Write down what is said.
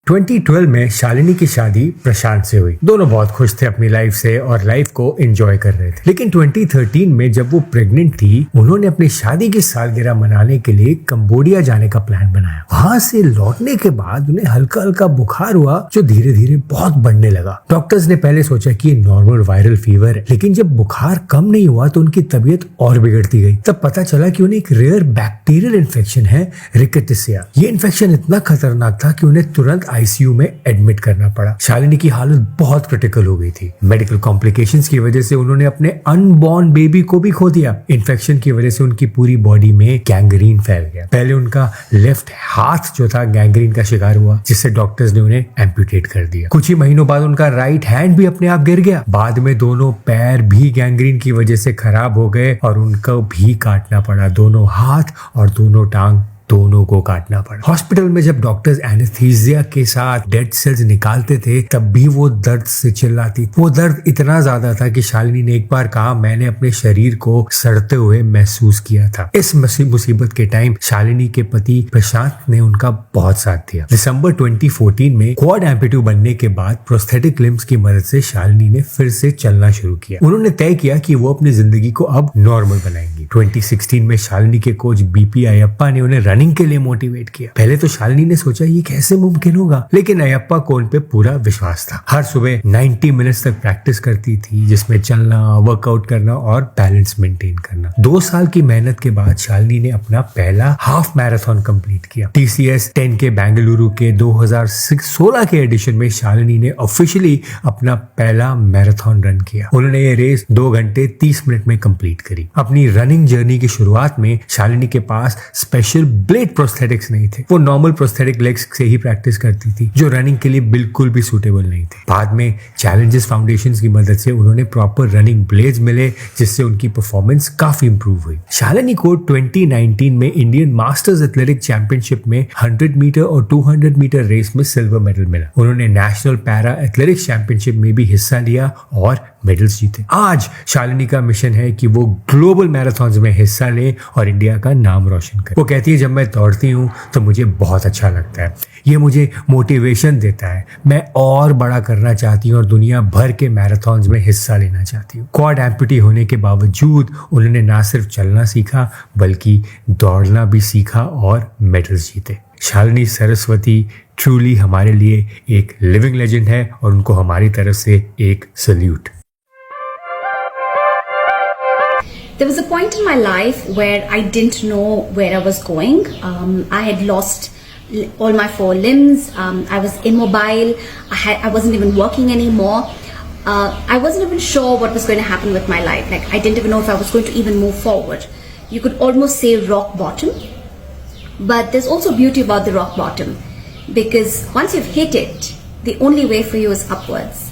2012 में शालिनी की शादी प्रशांत से हुई। दोनों बहुत खुश थे अपनी लाइफ से और लाइफ को एंजॉय कर रहे थे। लेकिन 2013 में जब वो प्रेग्नेंट थी, उन्होंने अपनी शादी की सालगिरह मनाने के लिए कंबोडिया जाने का प्लान बनाया। वहां से लौटने के बाद उन्हें हल्का हल्का बुखार हुआ जो धीरे धीरे बहुत बढ़ने लगा। डॉक्टर्स ने पहले सोचा कि ये नॉर्मल वायरल फीवर है, लेकिन जब बुखार कम नहीं हुआ तो उनकी तबीयत और बिगड़ती गई। तब पता चला कि उन्हें एक रेयर बैक्टीरियल इन्फेक्शन है, रिकेटिसिया। ये इन्फेक्शन इतना खतरनाक था कि उन्हें तुरंत आईसीयू में एडमिट करना पड़ा। शालिनी की हालत बहुत क्रिटिकल हो गई थी। मेडिकल कॉम्प्लिकेशंस की वजह से उन्होंने अपने अनबॉर्न बेबी को भी खो दिया। इन्फेक्शन की वजह से उनकी पूरी बॉडी में गैंग्रीन फैल गया। पहले उनका लेफ्ट हाथ जो था गैंग्रीन का शिकार हुआ, जिससे डॉक्टर्स ने उन्हें एम्पुटेट कर दिया। कुछ ही महीनों बाद उनका राइट हैंड भी अपने आप गिर गया। बाद में दोनों पैर भी गैंग्रीन की वजह से खराब हो गए और उनको भी काटना पड़ा। दोनों हाथ और दोनों टांग दोनों को काटना पड़ा। हॉस्पिटल में जब डॉक्टर्स एनेस्थीसिया के साथ डेड सेल्स निकालते थे, तब भी वो दर्द से चिल्लाती। वो दर्द इतना ज्यादा था कि शालिनी ने एक बार कहा, मैंने अपने शरीर को सड़ते हुए महसूस किया था। इस मुसीबत के टाइम शालिनी के पति प्रशांत ने उनका बहुत साथ दिया। दिसंबर 2014 में क्वाड एम्पुटी बनने के बाद प्रोस्थेटिक लिम्स की मदद से शालिनी ने फिर से चलना शुरू किया। उन्होंने तय किया कि वो अपनी जिंदगी को अब नॉर्मल बनाएंगी। 2016 में शालिनी के कोच बीपी अयप्पा ने उन्हें रनिंग के लिए मोटिवेट किया। पहले तो शालिनी ने सोचा ये कैसे मुमकिन होगा, लेकिन अयप्पा को उन पे पूरा विश्वास था। हर सुबह 90 मिनट्स तक प्रैक्टिस करती थी, जिसमें चलना, वर्कआउट करना और बैलेंस मेंटेन करना। 2 साल की मेहनत के बाद शालिनी ने अपना पहला हाफ मैराथन कंप्लीट किया। TCS 10 के बेंगलुरु के 2016 के एडिशन में शालिनी ने ऑफिशियली अपना पहला मैराथन रन किया। उन्होंने ये रेस 2 घंटे 30 मिनट में कंप्लीट करी। अपनी रनिंग जर्नी की शुरुआत में शालिनी के पास स्पेशल ब्लेड प्रोस्थेटिक्स नहीं थे। वो नॉर्मल प्रोस्थेटिक लेग्स से ही प्रैक्टिस करती थी, जो रनिंग के लिए बिल्कुल भी सूटेबल नहीं थे। बाद में चैलेंजेस फाउंडेशन की मदद से उन्होंने प्रॉपर रनिंग ब्लेड्स मिले, जिससे उनकी परफॉर्मेंस काफी इंप्रूव हुई। शालिनी को 2019 में इंडियन मास्टर्स एथलेटिक चैंपियनशिप में 100 मीटर और 200 मीटर रेस में सिल्वर मेडल मिला। उन्होंने नेशनल पैरा एथलेटिक्स चैंपियनशिप में भी हिस्सा लिया और मेडल्स जीते। आज शालिनी का मिशन है कि वो ग्लोबल मैराथन्स में हिस्सा ले और इंडिया का नाम रोशन करे। वो कहती है, जब मैं दौड़ती हूँ तो मुझे बहुत अच्छा लगता है। ये मुझे मोटिवेशन देता है। मैं और बड़ा करना चाहती हूँ और दुनिया भर के मैराथन्स में हिस्सा लेना चाहती हूँ। क्वाड एम्पुटी होने के बावजूद उन्होंने ना सिर्फ चलना सीखा, बल्कि दौड़ना भी सीखा और मेडल्स जीते। शालिनी सरस्वती ट्रूली हमारे लिए एक लिविंग लेजेंड है और उनको हमारी तरफ से एक salute. There was a point in my life where I didn't know where I was going. I had lost all my 4 limbs. I was immobile. I wasn't even working anymore. I wasn't even sure what was going to happen with my life. Like, I didn't even know if I was going to even move forward. You could almost say rock bottom. But there's also beauty about the rock bottom, because once you've hit it, the only way for you is upwards.